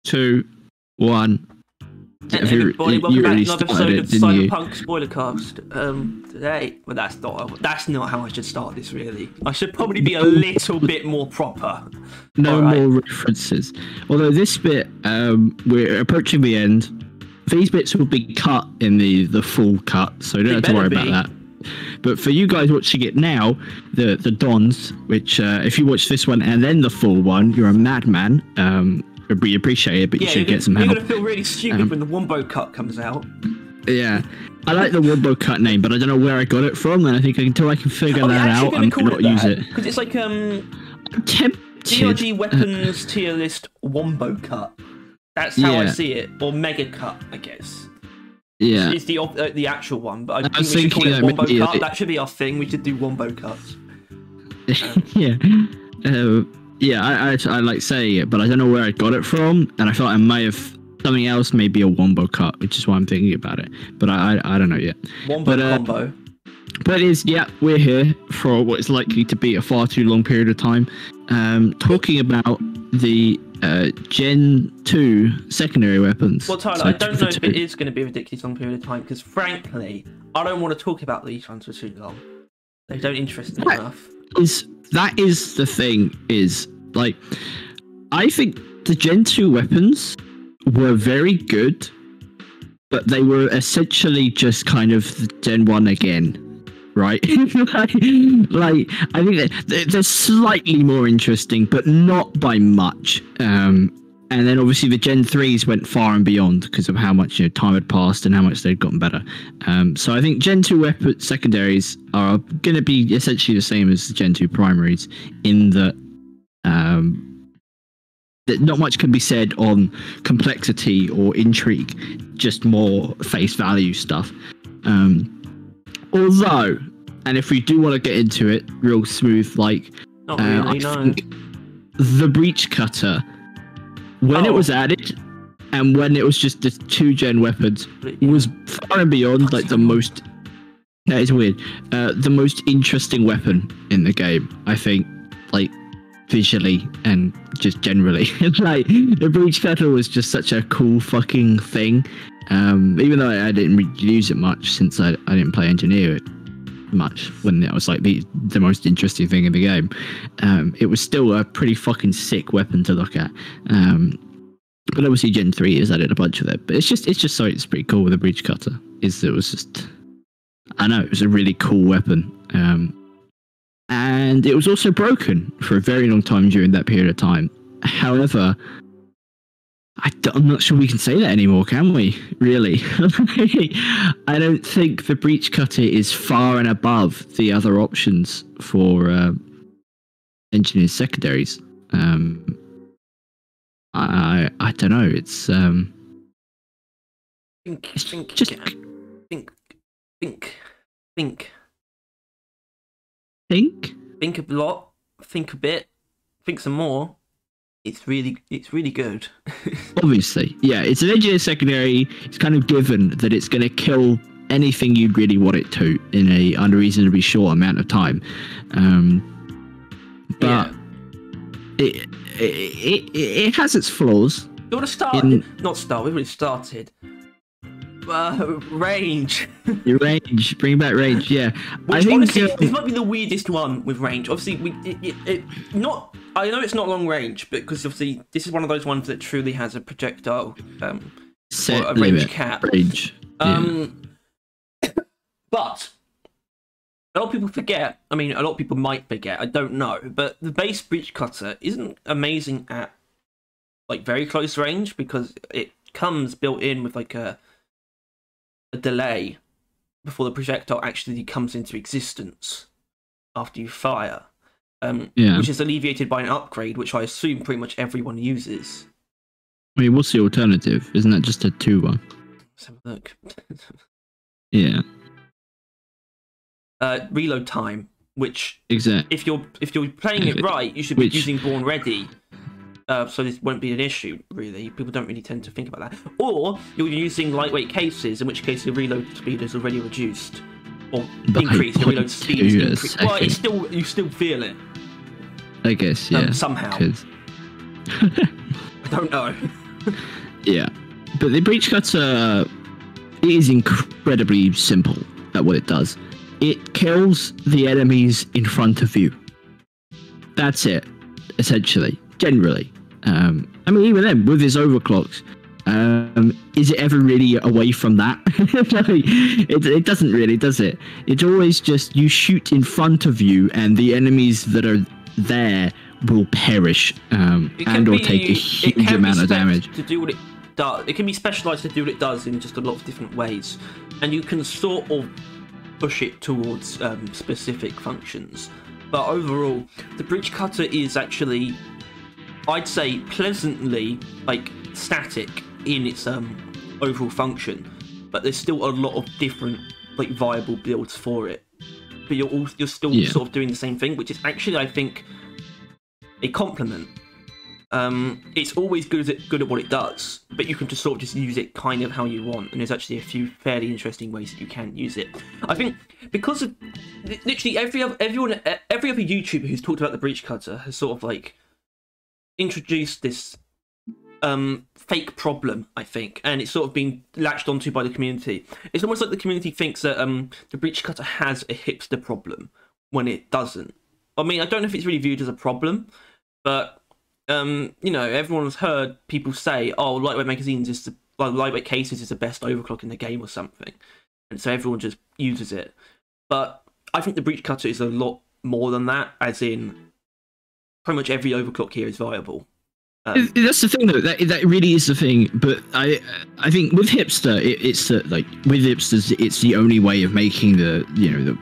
2, 1. Everybody, welcome back to another episode of Cyberpunk Cyberpunk Spoilercast. Today, well, that's not how I should start this. Really, I should probably be a little bit more proper. No more references. Although this bit, we're approaching the end. These bits will be cut in the full cut, so you don't have to worry about that. But for you guys watching it now, the Dons, which if you watch this one and then the full one, you're a madman. We appreciate it, but you should get some help. You're gonna feel really stupid when the Wombo cut comes out. Yeah, I like the Wombo cut name, but I don't know where I got it from, and I think until I can figure that out, I'm not use it. Because it's like tempted. DRG weapons tier list Wombo cut. That's how I see it, or Mega Cut, I guess. Yeah, it's the actual one, but I think we should call it Wombo Cut. That should be our thing. We should do Wombo cuts. Yeah. Yeah, I like saying it, but I don't know where I got it from, and I thought I might have something else, maybe a Wombo cut, which is why I'm thinking about it. But I don't know yet. Wombo combo. But we're here for what is likely to be a far too long period of time, talking about the Gen 2 secondary weapons. Well, Tyler, I don't know if it is going to be a ridiculously long period of time, because frankly, I don't want to talk about these ones for too long. They don't interest me enough. That is the thing, is like, I think the Gen 2 weapons were very good, but they were essentially just kind of the Gen 1 again, right? like I think they're slightly more interesting, but not by much. And then obviously the Gen 3s went far and beyond because of how much time had passed and how much they'd gotten better. So I think Gen 2 weapon secondaries are going to be essentially the same as the Gen 2 primaries in that not much can be said on complexity or intrigue, just more face value stuff. Although, and if we do want to get into it real smooth, like I think the breach cutter, when it was added, and when it was just the 2 gen weapons, was far and beyond like the most. That is weird. The most interesting weapon in the game, I think, like visually and just generally. Like the breach cutter was just such a cool fucking thing. Even though I didn't use it much, since I didn't play engineer it much when it was like the most interesting thing in the game. It was still a pretty fucking sick weapon to look at. But obviously Gen 3 has added a bunch of it. But it's just so it's pretty cool with the breach cutter. It was a really cool weapon. And it was also broken for a very long time during that period of time. However, I'm not sure we can say that anymore, can we? Really? I don't think the breach cutter is far and above the other options for engineer secondaries. I don't know. It's Think a lot. Think a bit. Think some more. It's really good. Obviously, yeah. It's an engineer secondary. It's kind of given that it's going to kill anything you really want it to in a unreasonably short amount of time. But it has its flaws. You want to start? Not start. We've already started. Range. Your range. Bring back range. Yeah. I think honestly, this might be the weirdest one with range. Obviously, not. I know it's not long range, but because obviously this is one of those ones that truly has a projectile set or a limit, range cap. Range. But a lot of people forget. I mean, a lot of people might forget. I don't know, but the base breach cutter isn't amazing at like very close range, because it comes built in with like a delay before the projectile actually comes into existence after you fire, which is alleviated by an upgrade, which I assume pretty much everyone uses. I mean, what's the alternative? Isn't that just a 2-1? Let's have a look. Yeah. Reload time, which exactly, if you're playing it right, you should be using Born Ready. So this won't be an issue, really. People don't really tend to think about that. Or you're using lightweight cases, in which case your reload speed is already reduced. Or increased, your reload speed is increased. Well, you still feel it. I guess, yeah. Somehow. I don't know. Yeah, but the breach cutter is incredibly simple at what it does. It kills the enemies in front of you. That's it, essentially, generally. I mean, even then, with his overclocks, is it ever really away from that? It doesn't really, does it? It's always just you shoot in front of you, and the enemies that are there will perish and or take a huge amount of damage. To do what it does, it can be specialized to do what it does in just a lot of different ways, and you can sort of push it towards specific functions. But overall, the breach cutter is actually, I'd say, pleasantly like static in its overall function, but there's still a lot of different like viable builds for it. But you're still sort of doing the same thing, which is actually, I think, a compliment. It's always good at what it does, but you can just sort of just use it kind of how you want, and there's actually a few fairly interesting ways that you can use it. I think because of literally every other YouTuber who's talked about the breach cutter has sort of like introduced this fake problem, I think, and it's sort of been latched onto by the community. It's almost like the community thinks that the breach cutter has a hipster problem when it doesn't. I mean, I don't know if it's really viewed as a problem, but you know, everyone's heard people say, "Oh, lightweight magazines is lightweight cases is the best overclock in the game" or something, and so everyone just uses it. But I think the breach cutter is a lot more than that, as in pretty much every overclock here is viable. That's the thing, though. That really is the thing. But I think with hipster, it's like with hipsters, it's the only way of making the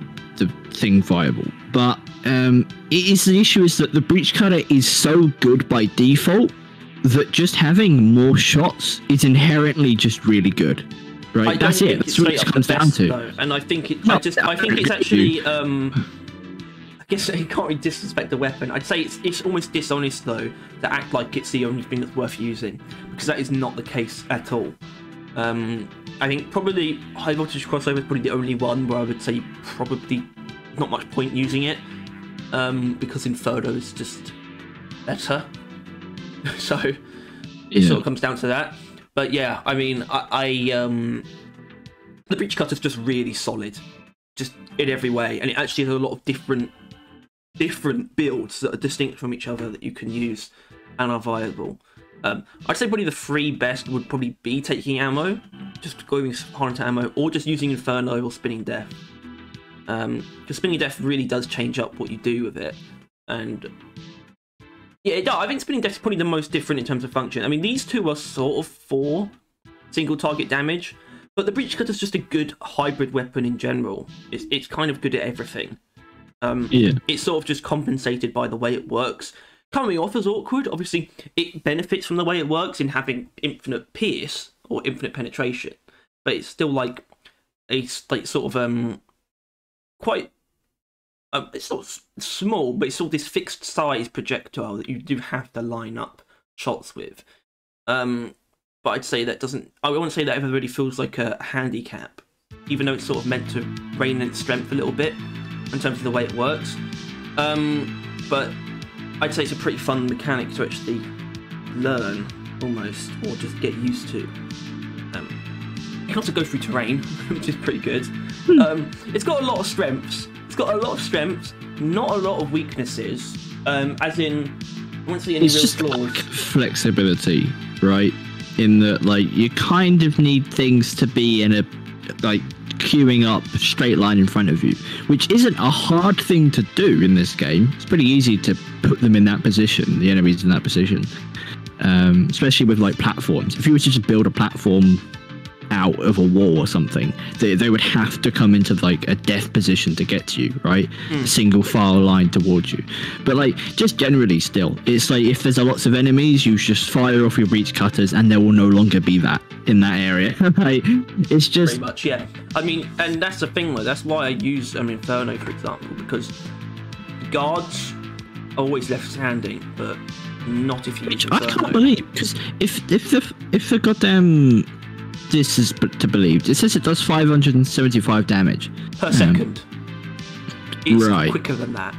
thing viable. But the issue is that the breach cutter is so good by default that just having more shots is inherently just really good, right? That's it. That's what it comes down to. Though. And I think I think it's actually I guess you can't really disrespect the weapon. I'd say it's almost dishonest though to act like it's the only thing that's worth using, because that is not the case at all. I think probably high voltage crossover is probably the only one where I would say probably not much point using it, because Inferno is just better. So it sort of comes down to that. But yeah, I mean, the breach cutter is just really solid, just in every way, and it actually has a lot of different builds that are distinct from each other that you can use and are viable. I'd say probably the three best would probably be taking ammo, just going hard into ammo, or just using Inferno or Spinning Death. Because Spinning Death really does change up what you do with it, and yeah, I think Spinning Death is probably the most different in terms of function. I mean, these two are sort of for single target damage, but the breach cutter is just a good hybrid weapon in general. It's kind of good at everything. It's sort of just compensated by the way it works. Coming off as awkward, obviously it benefits from the way it works in having infinite pierce or infinite penetration, but it's still like a sort of quite it's not small, but it's sort of this fixed size projectile that you do have to line up shots with. But I'd say that doesn't, I wouldn't say that ever really feels like a handicap, even though it's sort of meant to rein in its strength a little bit in terms of the way it works. But I'd say it's a pretty fun mechanic to actually learn, almost, or just get used to. You can also go through terrain, which is pretty good. It's got a lot of strengths. Not a lot of weaknesses. As in, I won't see any real flaws. Like flexibility, right? In that, like, you kind of need things to be in a queuing up straight line in front of you, which isn't a hard thing to do in this game. It's pretty easy to put them in that position, the enemies in that position, especially with like platforms. If you were to just build a platform out of a wall or something, they would have to come into like a death position to get to you, right? A single file line towards you. But like, just generally still, it's like if there's lots of enemies, you just fire off your breach cutters and there will no longer be that in that area. Like, it's just pretty much, yeah. I mean, and that's the thing though, that's why I use Inferno, for example, because guards are always left standing, but not if you use Inferno. I can't believe, because if the goddamn, this is to believe, it says it does 575 damage per second. It's right. Quicker than that.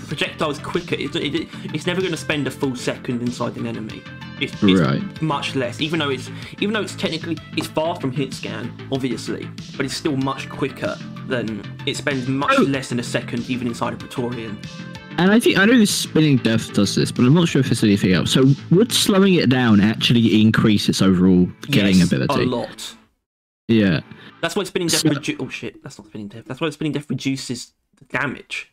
The projectile is quicker. It's never going to spend a full second inside an enemy. It's right. much less, even though it's technically it's far from hit scan, obviously, but it's still much quicker than it spends much less than a second even inside a Praetorian. And I know this Spinning Death does this, but I'm not sure if there's anything else. So would slowing it down actually increase its overall killing ability? A lot. Yeah. That's why Spinning Death oh shit, that's not Spinning Death. That's why Spinning Death reduces the damage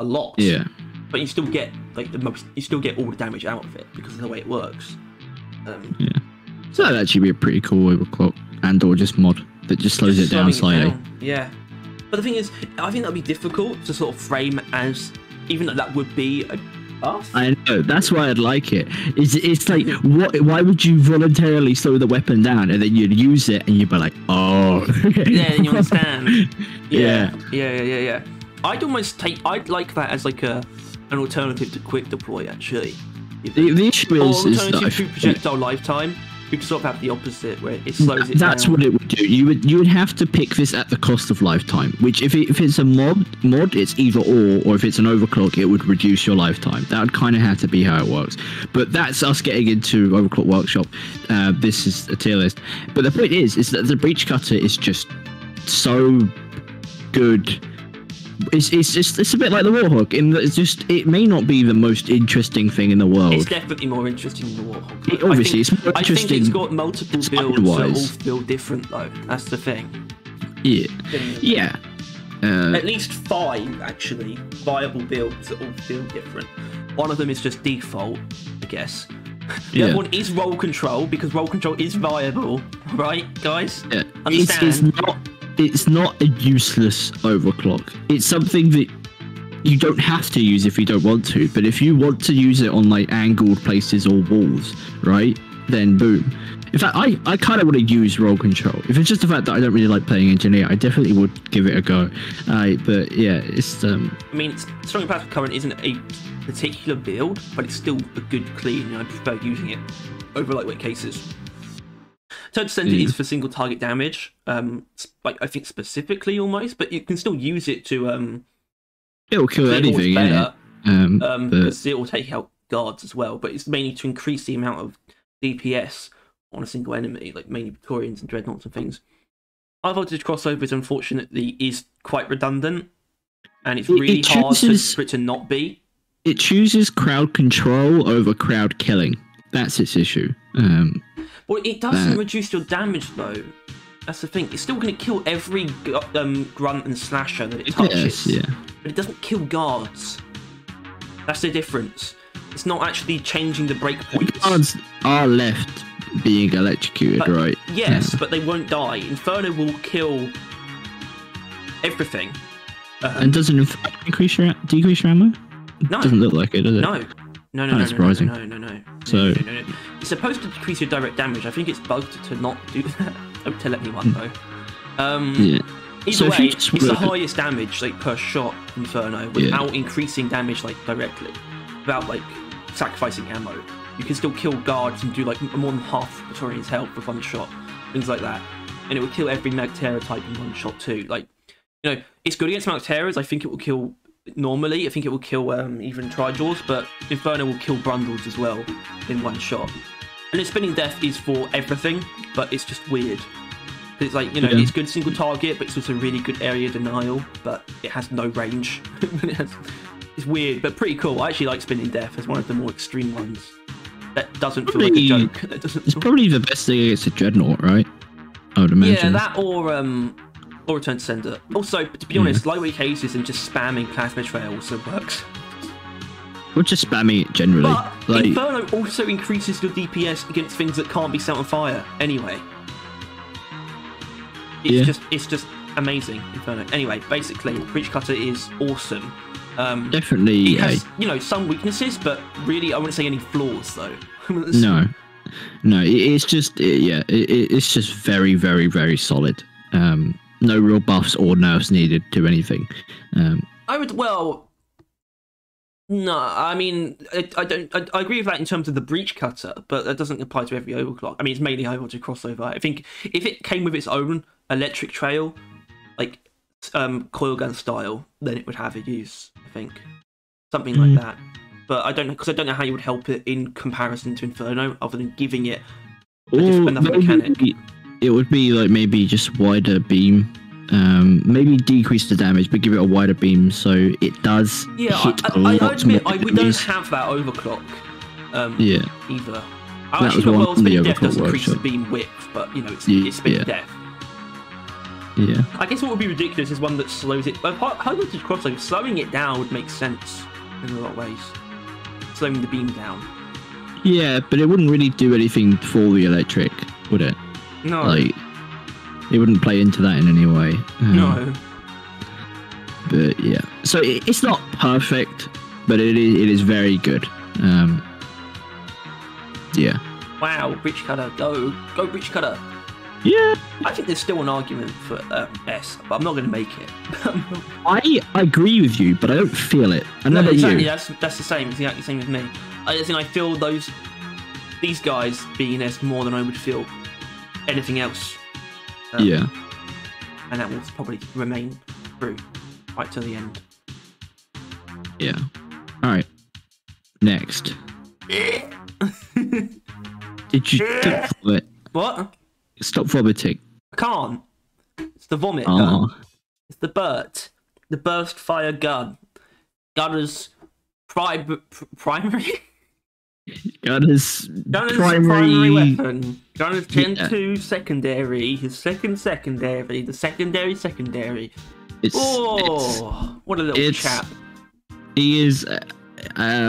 a lot. Yeah. But you still get like you still get all the damage out of it because of the way it works. Yeah. So that'd actually be a pretty cool overclock or just mod that just slows it down slightly. Yeah. But the thing is, I think that'd be difficult to sort of frame as, even though that would be a buff. I know, that's why I'd like it. It's like, why would you voluntarily slow the weapon down and then you'd use it and you'd be like, oh. Yeah, and you understand. Yeah. I'd like that as like an alternative to quick deploy, actually. The issue is alternative to projectile lifetime. You could sort of have the opposite, where it slows it down. That's what it would do. You would have to pick this at the cost of lifetime. Which, if it's a mod, it's either or if it's an overclock, it would reduce your lifetime. That would kind of have to be how it works. But that's us getting into Overclock Workshop. This is a tier list. But the point is that the Breach Cutter is just so good. It's a bit like the Warhawk in that it may not be the most interesting thing in the world. It's definitely more interesting than the Warhawk. Obviously, it's more interesting. I think it's got multiple builds that all feel different, though. That's the thing. Yeah. Yeah. At least 5 actually viable builds that all feel different. One of them is just default, I guess. The other one is roll control, because roll control is viable, right, guys? Yeah. Understand? It's not a useless overclock. It's something that you don't have to use if you don't want to, but if you want to use it on like angled places or walls, right, then boom. In fact, I kind of want to use roll control. If it's just the fact that I don't really like playing engineer, I definitely would give it a go. But yeah, it's I mean, Strong Plasma Current isn't a particular build, but it's still a good clean, and I prefer using it over lightweight cases. Touch Center is for single target damage, like I think specifically almost, but you can still use it to it'll kill anything, better, because it will take out guards as well. But it's mainly to increase the amount of DPS on a single enemy, like mainly Praetorians and Dreadnoughts and things. High voltage crossovers, unfortunately, is quite redundant, and it's really hard for it to not be. It chooses crowd control over crowd killing. That's its issue. Well, it doesn't reduce your damage, though. That's the thing. It's still going to kill every grunt and slasher that it touches. Yes, but it doesn't kill guards. That's the difference. It's not actually changing the breakpoints. Guards are left being electrocuted, right? Yes, but they won't die. Inferno will kill everything. And doesn't Inferno decrease your ammo? No. It doesn't look like it, does it? No. No. So it's supposed to decrease your direct damage. I think it's bugged to not do that. Don't tell anyone though. Either way, it's the highest damage like per shot Inferno without increasing damage like directly, without like sacrificing ammo. You can still kill guards and do like more than half Praetorian's health with one shot, things like that, and it will kill every Magterra type in one shot too. Like, you know, it's good against Magterras. I think it will kill. Normally, I think it will kill even Trijaws, but Inferno will kill Brundles as well in one shot. And its Spinning Death is for everything, but it's just weird. It's like, you know, it's good single target, but it's also really good area denial, but it has no range. It's weird, but pretty cool. I actually like Spinning Death as one of the more extreme ones. That doesn't feel like a joke. It's probably the best thing against a Dreadnought, right? I would imagine. Yeah, that or Return to Sender. Also, to be honest, lightweight cases and just spamming Plasma Trail also works. Or just spamming it generally. But like, Inferno also increases your DPS against things that can't be set on fire anyway. It's just amazing, Inferno. Anyway, basically, Breach Cutter is awesome. Definitely. It has, you know, some weaknesses, but really, I wouldn't say any flaws though. No, it's just it's just very, very, very solid. No real buffs or nerfs needed to anything. No, I mean, I agree with that in terms of the Breach Cutter, but that doesn't apply to every overclock. I mean, it's mainly high voltage crossover. I think if it came with its own electric trail, like coil gun style, then it would have a use. I think something like that. but I don't know how you would help it in comparison to Inferno, other than giving it another mechanic. It would be like maybe just wider beam. Maybe decrease the damage, but give it a wider beam so it does hit a lot more admit we don't have that overclock. Either. That was one of the spin depth overclock does increase the workshop. beam width, but you know it's spin depth. Yeah. I guess what would be ridiculous is one that slows it. High voltage crossover, slowing it down would make sense in a lot of ways. Slowing the beam down. Yeah, but it wouldn't really do anything for the electric, would it? No. Like, it wouldn't play into that in any way. No. But yeah, so it's not perfect, but it is very good. Yeah. Wow, Bridge Cutter, go Bridge Cutter. Yeah. I think there's still an argument for S, but I'm not going to make it. I agree with you, but I don't feel it. No, exactly. That's the same. It's exactly the same with me. I feel these guys being S more than I would feel anything else. Yeah. And that will probably remain true right till the end. Yeah. All right. Next. Did you stop it? What? Stop vomiting. I can't. It's the vomit Oh. gun. It's the BURT. The burst fire gun. Gunner's primary? Gunner's primary weapon. Gunner's Gen 2 secondary. His second secondary. The secondary. What a little chap. He is. I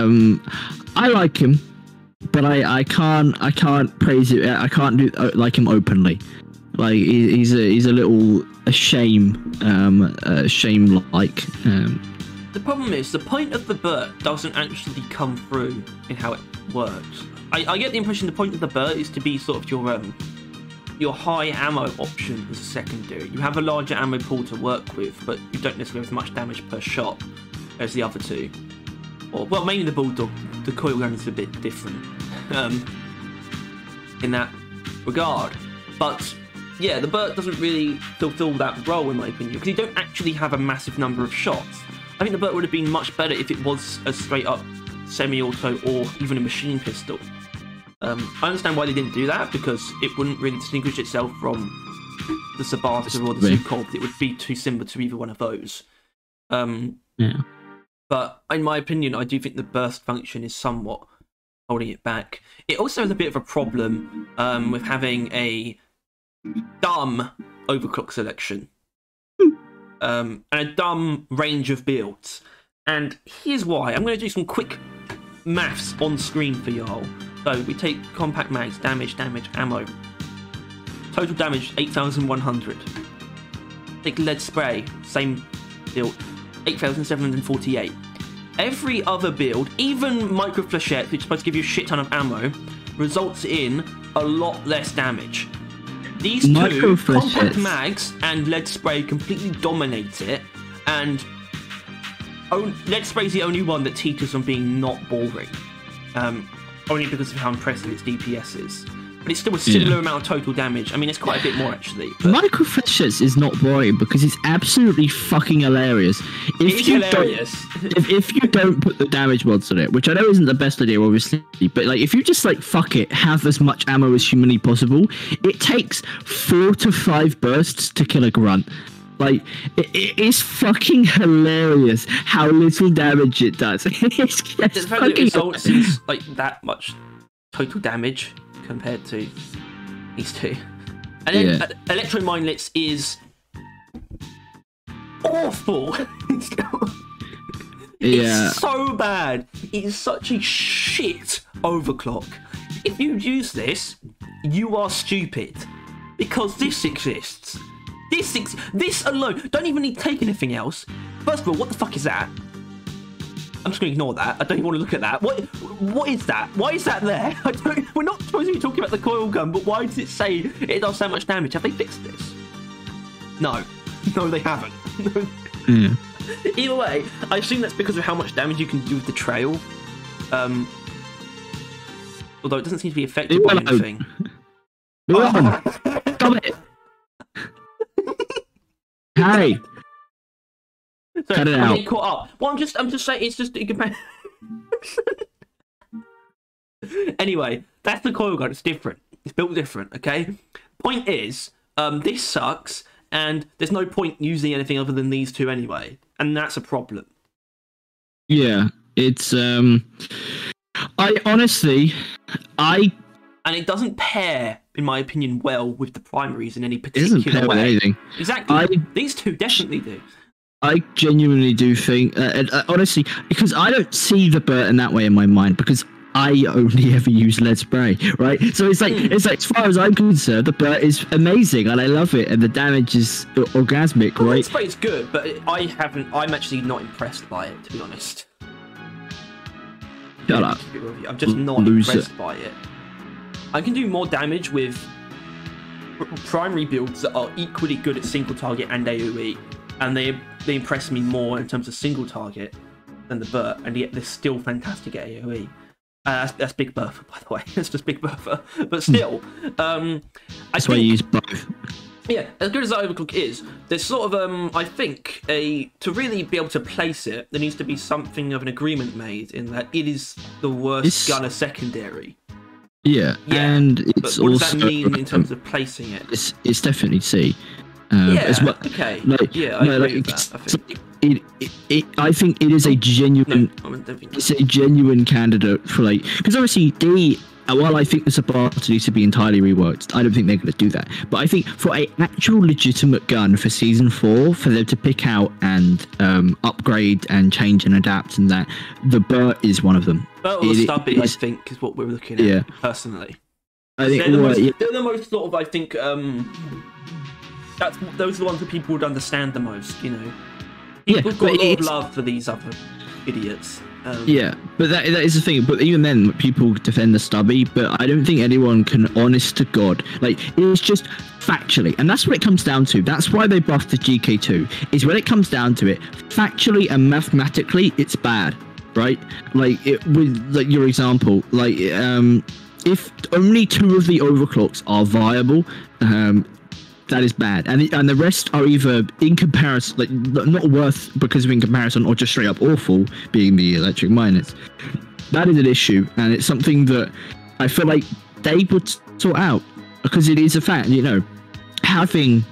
like him, but I can't praise it. I can't do like him openly. Like he's a little shame like. The problem is the point of the BURT doesn't actually come through in how it works. I get the impression the point of the BURT is to be sort of your high ammo option as a secondary. You have a larger ammo pool to work with, but you don't necessarily have as much damage per shot as the other two. Or well, mainly the Bulldog. The coil gun is a bit different in that regard. But yeah, the BURT doesn't really fulfill that role in my opinion because you don't actually have a massive number of shots. I think the BURT would have been much better if it was a straight up semi-auto or even a machine pistol. I understand why they didn't do that because it wouldn't really distinguish itself from the Sabata or the Sukhov. It would be too similar to either one of those. Yeah. But in my opinion, I do think the burst function is somewhat holding it back. It also has a bit of a problem with having a dumb overclock selection. And a dumb range of builds. And here's why. I'm going to do some quick maths on screen for y'all. So we take compact mags, damage, ammo. Total damage 8,100. Take lead spray, same build, 8,748. Every other build, even micro flechette, which is supposed to give you a shit ton of ammo, results in a lot less damage. These two, compact mags and lead spray, completely dominate it, and lead spray is the only one that teaches on being not boring, only because of how impressive its DPS is. But it's still a similar amount of total damage. I mean, it's quite a bit more actually. Micro flechettes is not boring because it's absolutely fucking hilarious. If you don't put the damage mods on it, which I know isn't the best idea, obviously, but like if you just like fuck it, have as much ammo as humanly possible, it takes 4 to 5 bursts to kill a grunt. Like it is fucking hilarious how little damage it does. It's the fact that it results in like that much total damage compared to these two. And then Electro Mindlets is awful. It's so bad. It is such a shit overclock. If you use this, you are stupid. Because this exists. This alone. Don't even need to take anything else. First of all, what the fuck is that? I'm just going to ignore that. I don't even want to look at that. What is that? Why is that there? We're not supposed to be talking about the coil gun, but why does it say it does so much damage? Have they fixed this? No. No, they haven't. Either way, I assume that's because of how much damage you can do with the trail. Although it doesn't seem to be affected by anything. Stop it! Harry! Sorry, Cut it out. Caught up. Well, I'm just saying, it's just... comparison. Anyway, that's the coil gun. It's different. It's built different, okay? Point is, this sucks, and there's no point using anything other than these two anyway, and that's a problem. Yeah, it's I honestly, and it doesn't pair, in my opinion, well with the primaries in any particular way. It doesn't pair with anything. Exactly. These two definitely do. I genuinely do think, honestly, because I don't see the Burt in that way in my mind, because I only ever use lead spray, right? So it's like as far as I'm concerned, the Burt is amazing and I love it, and the damage is orgasmic, right? Lead spray is good, but I'm actually not impressed by it, to be honest. Shut up. I'm just not impressed by it. I can do more damage with primary builds that are equally good at single target and AoE, and they impress me more in terms of single target than the Burt, and yet they're still fantastic at AoE. That's Big Bertha, by the way. That's just Big Bertha. But still, that's why you use both. Yeah, as good as that overclock is, there's sort of, I think, to really be able to place it, there needs to be something of an agreement made in that it is the worst gunner secondary. Yeah, and it's but what also, does that mean in terms of placing it? It's definitely C. Yeah, as well. Okay. Like, yeah, I agree with that, I think. I think it is a genuine. It's a genuine candidate for like, because obviously D. While I think the Sabata needs to be entirely reworked, I don't think they're going to do that. But I think for an actual legitimate gun for Season 4, for them to pick out and upgrade and change and adapt, and that, the Burt is one of them. Burt or Stubby, I think, is what we're looking at, personally. I think they're the most sort of, I think, those are the ones that people would understand the most, you know. People have got a lot of love for these other idiots. Yeah, but that is the thing. But even then, people defend the Stubby, but I don't think anyone can, honest to God, like, it's just factually, and that's what it comes down to. That's why they buffed the GK2, is when it comes down to it, factually and mathematically, it's bad, right? Like, with like your example, like, if only 2 of the overclocks are viable, that is bad, and the rest are either in comparison, like, not worth because of in comparison, or just straight up awful, being the electric miners. That is an issue, and it's something that I feel like they would sort out, because it is a fact, you know, having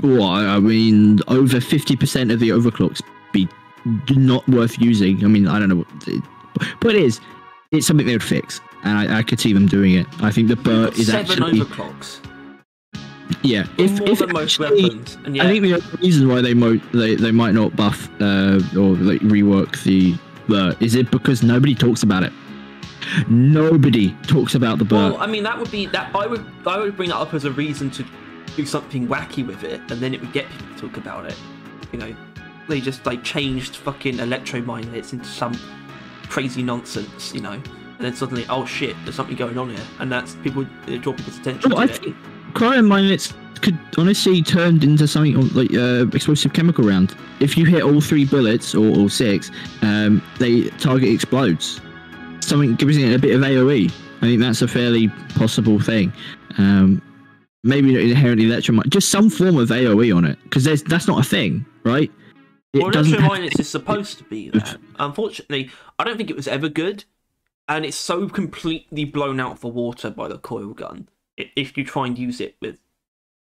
over 50% of the overclocks be not worth using. I mean, I don't know but it's something they would fix, and I could see them doing it. I think the Burt is 7 actually overclocks. Yeah, if most weapons, and I think the other reason why they might not buff or like rework the Burt is it because nobody talks about it. Nobody talks about the Burt. Well, I mean, that would be that. I would bring that up as a reason to do something wacky with it, and then it would get people to talk about it. You know, they just like changed fucking electro minelets into some crazy nonsense. You know, and then suddenly, oh shit, there's something going on here, and that's draw people's attention. Well, I think cryo minelets could honestly turn into something like explosive chemical round. If you hit all 3 bullets or 6, they target explodes. Something giving it a bit of AoE. I think that's a fairly possible thing. Maybe not inherently electromagnetic, just some form of AoE on it, because that's not a thing, right? Well, electromagnets is supposed to be that. Unfortunately, I don't think it was ever good, and it's so completely blown out for water by the coil gun. If you try and use it with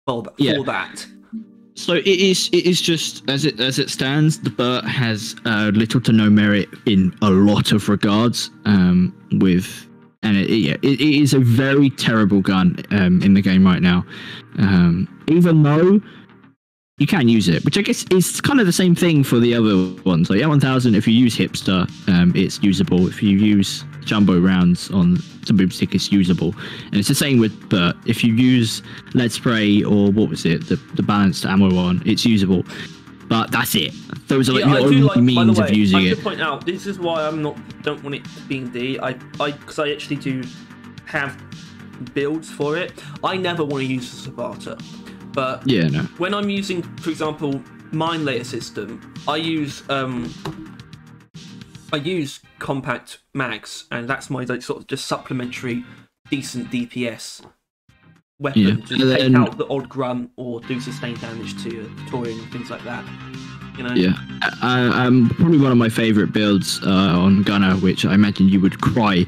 for that. So it is just as it stands. The Burt has little to no merit in a lot of regards. It is a very terrible gun in the game right now. Even though you can use it, which I guess is kind of the same thing for the other ones. Like L1000, if you use Hipster, it's usable. If you use jumbo rounds on some boomstick, it's usable, and it's the same with Burt. If you use lead spray or what was it, the balanced ammo one, it's usable. But that's it. Those are like the only means of using it. I should point out, this is why don't want it being D. Because I actually do have builds for it. I never want to use the Sabata, but when I'm using, for example, mine layer system, I use compact mags, and that's my like, sort of just supplementary decent DPS weapon to take out the odd grunt or do sustained damage to your Torian and things like that. You know? Yeah, probably one of my favorite builds on Gunner, which I imagine you would cry,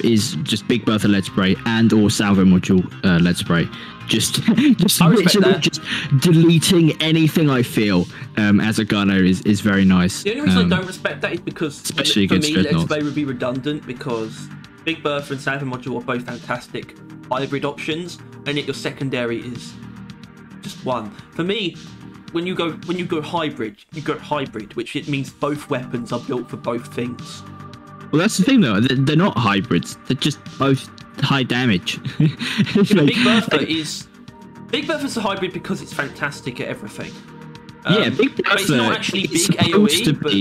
is just Big Bertha lead spray and or salvo module lead spray. Just literally just deleting anything I feel as a gunner is very nice. The only reason I don't respect that is because especially for against me, lead Dreadnoughts, spray would be redundant because Big Bertha and salvo module are both fantastic hybrid options, and yet your secondary is just one. For me, when you go hybrid, you go hybrid, which it means both weapons are built for both things. Well, that's the thing though. They're not hybrids. They're just both high damage. Big Bertha's a hybrid because it's fantastic at everything. Yeah, Big Bertha. It's not actually big AoE, but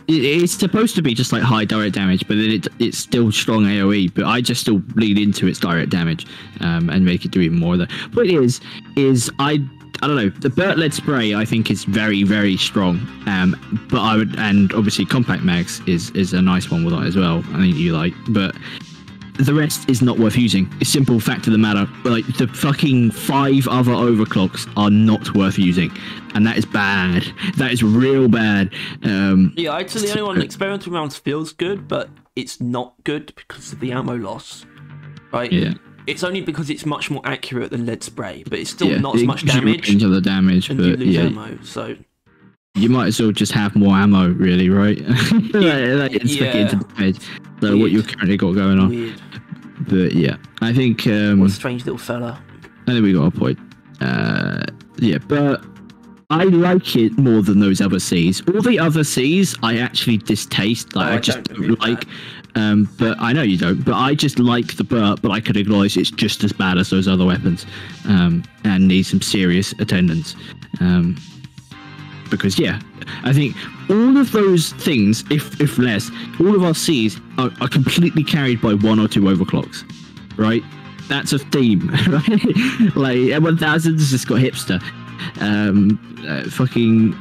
it's supposed to be just like high direct damage, but then it's still strong AoE. But I just still lean into its direct damage and make it do even more. But it is I don't know. The Burt lead spray I think is very, very strong. But I would, and obviously Compact Mags is a nice one with that as well. I think you like, but the rest is not worth using. It's simple fact of the matter. Like the fucking 5 other overclocks are not worth using, and that is bad. That is real bad. Yeah, I'd say the only one experimental rounds feels good, but it's not good because of the ammo loss. Right? Yeah. It's only because it's much more accurate than lead spray, but it's still not as much damage. Into the damage, and but you lose ammo, so you might as well just have more ammo, really, right? It's into the damage. So what you've currently got going on. Weird. But yeah, I think what a strange little fella. I think we got a point. Yeah, but I like it more than those other Cs. All the other Cs I actually distaste. Like I just don't like. But I know you don't. But I just like the Burt. But I could acknowledge it's just as bad as those other weapons, and needs some serious attendance. Because yeah, I think all of those things, if less, all of our Cs are completely carried by 1 or 2 overclocks, right? That's a theme, right? Like 1000 has just got hipster. Fucking,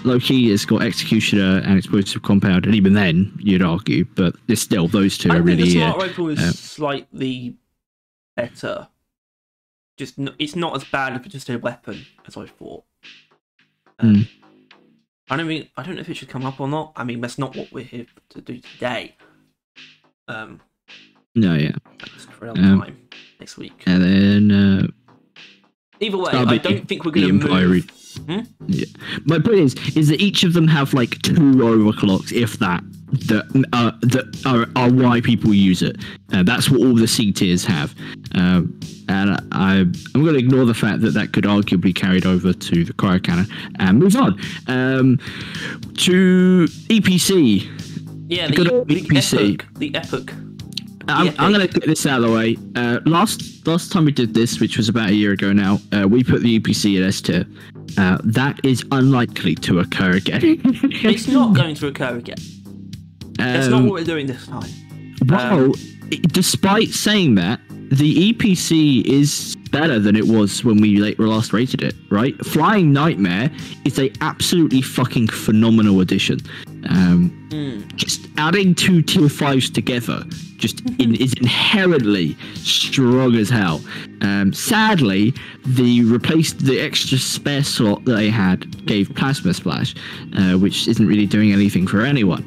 low key has got executioner and explosive compound, and even then you'd argue, but it's still those two are really. I think the smart rifle is slightly better. Just it's not as bad as just a weapon as I thought. I don't know if it should come up or not. I mean, that's not what we're here to do today. No, yeah. For another time next week. And then either way, I don't think we're going to move. Yeah. My point is that each of them have like 2 overclocks, if that are why people use it. That's what all the C tiers have. And I'm going to ignore the fact that could arguably be carried over to the cryo cannon and move on to EPC. Yeah, the epic. I'm going to get this out of the way. Last time we did this, which was about a year ago now, we put the EPC at S tier. That is unlikely to occur again. It's not going to occur again. That's not what we're doing this time. Well, despite saying that, the EPC is better than it was when we last rated it, right? Flying Nightmare is a absolutely fucking phenomenal addition. Just adding 2 tier 5s together is inherently strong as hell. Sadly, the extra spare slot that they had gave Plasma Splash, which isn't really doing anything for anyone.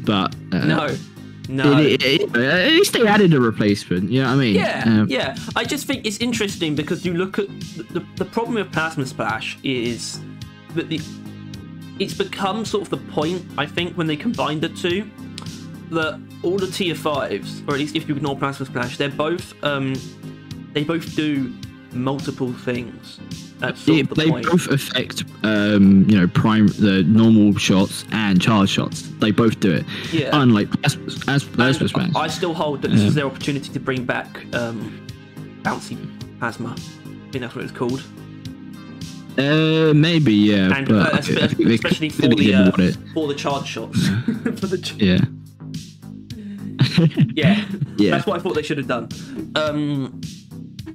But No. At least they added a replacement, you know what I mean? Yeah. I just think it's interesting because you look at the problem with Plasma Splash is that it's become sort of the point, I think, when they combined the two, that all the tier 5s, or at least if you ignore Plasma Splash, they both do multiple things. They both affect the normal shots and charge shots. They both do it. Yeah. Unlike I still hold that this is their opportunity to bring back bouncy plasma. I think that's what it's called. Maybe, yeah. And but especially for the charge shots. Yeah. Yeah. That's what I thought they should have done.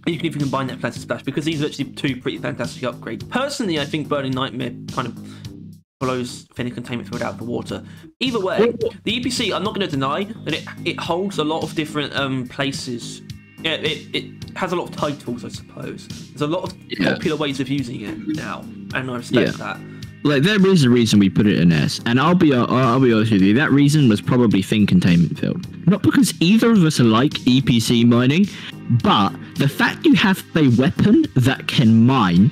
You can even combine that Plasma Splash because these are actually 2 pretty fantastic upgrades. Personally, I think Burning Nightmare kind of blows Thinning Containment Field out of the water. Either way, the EPC, I'm not going to deny that it holds a lot of different places. Yeah, it has a lot of titles, I suppose. There's a lot of popular ways of using it now, and I respect that. Like, there is a reason we put it in S, and I'll be honest with you. That reason was probably thin containment field, not because either of us like EPC mining, but the fact you have a weapon that can mine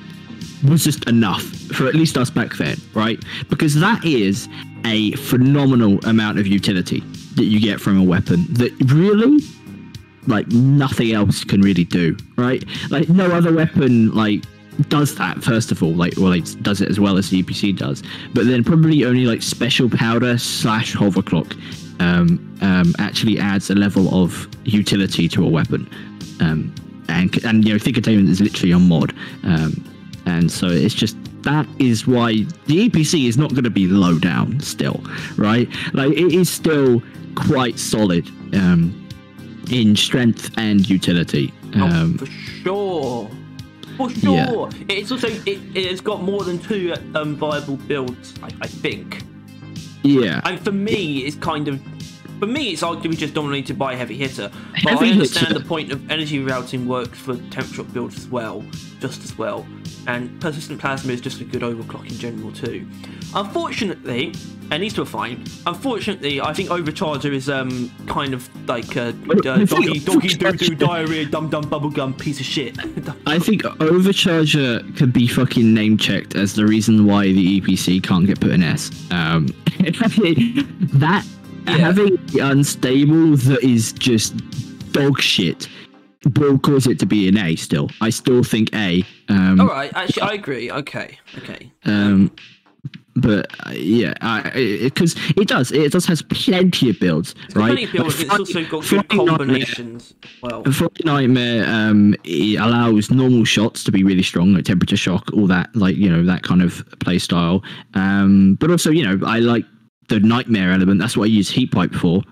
was just enough for at least us back then, right? Because that is a phenomenal amount of utility that you get from a weapon that really, like, nothing else can really do, right? Like, no other weapon, like, does that, first of all, like, well, it does it as well as the EPC does, but then probably only like special powder / hoverclock actually adds a level of utility to a weapon, and you know, thick containment is literally a mod, and so it's just, that is why the EPC is not going to be low down still, right? Like, it is still quite solid in strength and utility. For sure. For sure. Yeah. It's also, it's got more than 2 viable builds, I think. Yeah. And for me, it's arguably just dominated by a heavy hitter. But I understand the point of energy routing works for temp shot builds as well, just as well. And persistent plasma is just a good overclock in general too. Unfortunately, and these two are fine. Unfortunately, I think Overcharger is kind of like a doggy doo-doo diarrhea dum bubblegum piece of shit. I think Overcharger could be fucking name checked as the reason why the EPC can't get put in S. That having the unstable that is just dog shit will cause it to be an A still. I still think A. All right, actually, I agree. Okay. But yeah, because it does has plenty of builds, right? Plenty of builds. It's also got good combinations. Well, Flying Nightmare it allows normal shots to be really strong, like temperature shock, all that, like, you know, that kind of play style. But also, you know, I like the Nightmare element. That's what I use Heat Pipe for.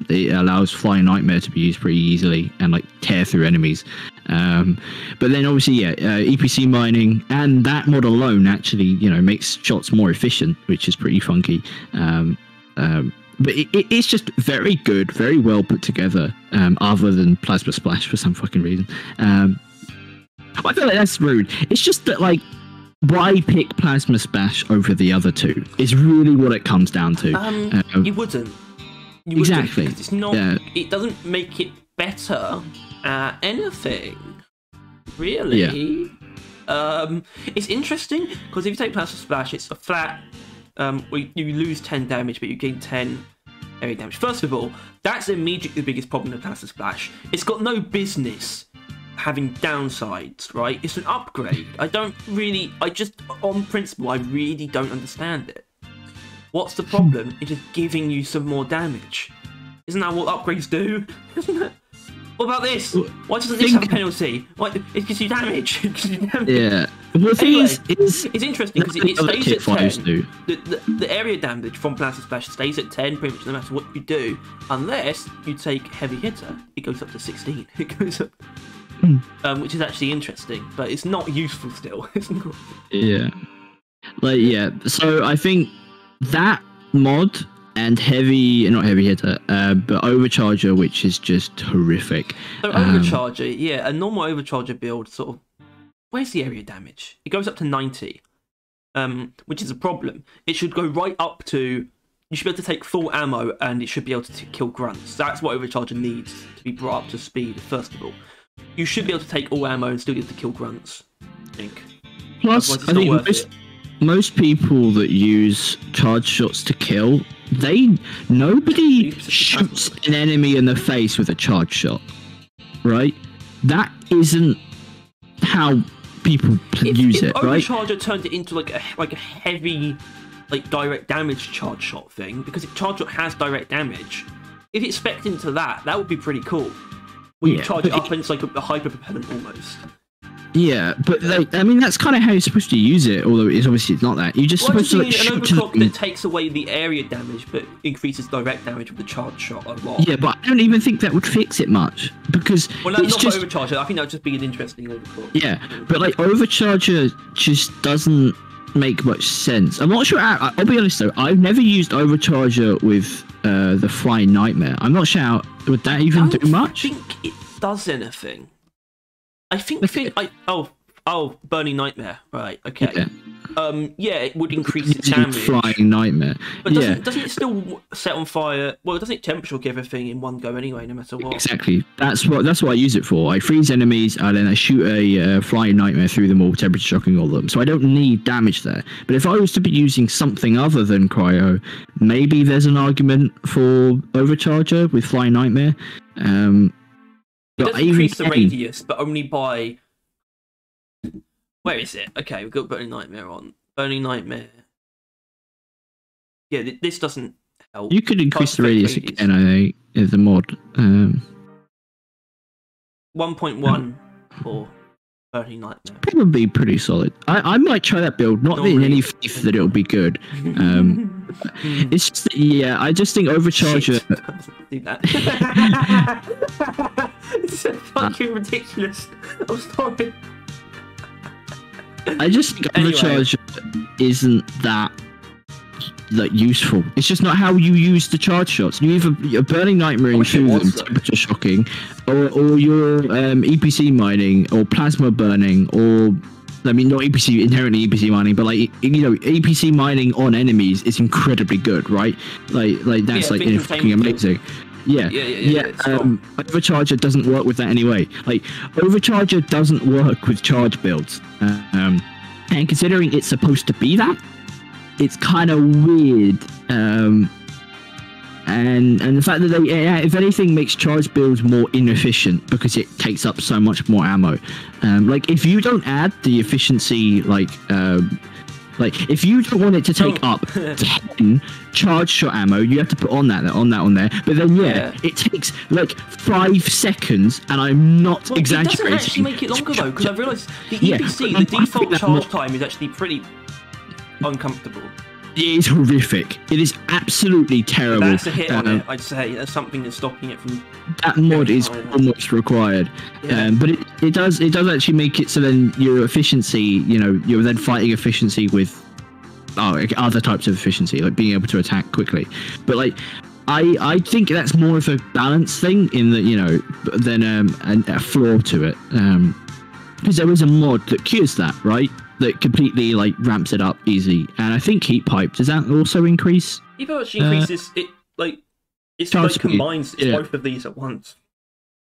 It allows Flying Nightmare to be used pretty easily and like tear through enemies. But then obviously, EPC mining and that mod alone actually, you know, makes shots more efficient, which is pretty funky. But it's just very good, very well put together, other than Plasma Splash for some fucking reason. I feel like that's rude. It's just that, like, why pick Plasma Splash over the other two is really what it comes down to. You wouldn't. Exactly. It's not. Yeah. It doesn't make it better at anything, really. Yeah. It's interesting because if you take Plasma Splash, it's a flat. You lose 10 damage, but you gain 10 area damage. First of all, that's immediately the biggest problem with Plasma Splash. It's got no business having downsides, right? It's an upgrade. On principle, I really don't understand it. What's the problem? It's just giving you some more damage. Isn't that what upgrades do? Isn't it? What about this? Why doesn't this have a penalty? Why, it gives you damage. Yeah. Well, the thing is, it's interesting because it stays at 10. The area damage from Plasma Splash stays at 10 pretty much no matter what you do. Unless you take Heavy Hitter, it goes up to 16. It goes up. Which is actually interesting, but it's not useful still. It's not. Yeah. Like, yeah. So I think that mod and not Heavy Hitter, but Overcharger, which is just horrific. So Overcharger, a normal Overcharger build sort of, where's the area damage? It goes up to 90, which is a problem. It should go right up to, you should be able to take full ammo and it should be able to kill grunts. That's what Overcharger needs to be brought up to speed, first of all. You should be able to take all ammo and still be able to kill grunts, I think. Plus, I think most people that use charge shots to kill, nobody shoots an enemy in the face with a charge shot, right? That isn't how people use it, right? If Overcharger turned it into like a heavy, like direct damage charge shot thing, because if charge shot has direct damage, if it's spec'd into that would be pretty cool. When you charge it up and it's like a hyper propellant almost. Yeah, but like, I mean, that's kind of how you're supposed to use it, although it's obviously not that. You're just supposed to, like, an overclock that takes away the area damage but increases direct damage with the charge shot a lot. Yeah, but I don't even think that would fix it much, because not just Overcharger. I think that would just be an interesting overclock. Yeah, but like Overcharger just doesn't make much sense. I'm not sure. I'll be honest though, I've never used Overcharger with the Flying Nightmare. I'm not sure would that even do much. I don't think it does anything. I think Burning Nightmare, right? Okay. Yeah, it would increase its damage. Flying Nightmare. But doesn't it still set on fire? Well, doesn't it temperature shock everything in one go anyway, no matter what? Exactly. That's what I use it for. I freeze enemies and then I shoot a Flying Nightmare through them all, temperature shocking all of them. So I don't need damage there. But if I was to be using something other than Cryo, maybe there's an argument for Overcharger with Flying Nightmare. It does increase the radius, but only by... Where is it? Okay, we've got Burning Nightmare on. Burning Nightmare. Yeah, this doesn't help. You could increase the radius again, I think, in the mod. 1.1 for Burning Nightmare. Probably pretty solid. I might try that build, not in any faith that it'll be good. It's just, yeah, I just think Overcharger... Do that. It's so fucking ridiculous. I'm sorry. I just think Overcharge isn't that useful. It's just not how you use the charge shots. You either Burning Nightmare through them, temperature shocking, or you're EPC mining or plasma burning, or I mean not inherently EPC mining, but like EPC mining on enemies is incredibly good, right? Like that's fucking amazing. Yeah. Overcharger doesn't work with that anyway. Like, Overcharger doesn't work with charge builds. And considering it's supposed to be that, it's kind of weird. And the fact that they, if anything, makes charge builds more inefficient because it takes up so much more ammo. Like, if you don't add the efficiency, like if you don't want it to take up 10 charge shot ammo, you have to put on there. But then it takes like 5 seconds, and I'm not exaggerating. It doesn't actually make it longer though, because I've realised the EPC, the default charge time is actually pretty uncomfortable. It is horrific. It is absolutely terrible. That's a hit on it, I'd say. That's something that's stopping it from... That mod is almost required. But it does actually make it so then your efficiency, you're then fighting efficiency with other types of efficiency, like being able to attack quickly. But like, I think that's more of a balance thing in that, than a flaw to it. Because there is a mod that cures that, right? That completely like ramps it up easy, and I think heat pipe, does that also increase? Heat pipe actually increases it, like it's like combines both of these at once.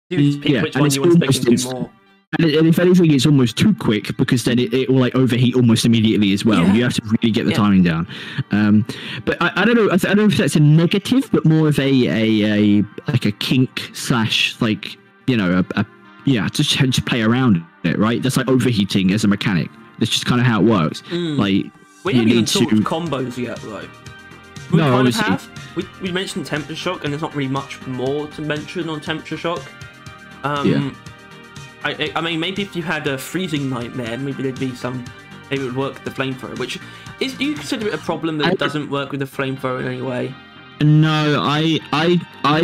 You pick which one you want to do more. And if anything, it's almost too quick because then it will like overheat almost immediately as well. You have to really get the timing down. But I don't know. I don't know if that's a negative, but more of a like a kink slash like just play around it, right? That's like overheating as a mechanic. That's just kind of how it works. Like we haven't even talked combos yet, though. We mentioned temperature shock, and there's not really much more to mention on temperature shock. I mean, maybe if you had a freezing nightmare, maybe it would work with the flamethrower. Which is, do you consider it a problem that it doesn't work with the flamethrower in any way? No, I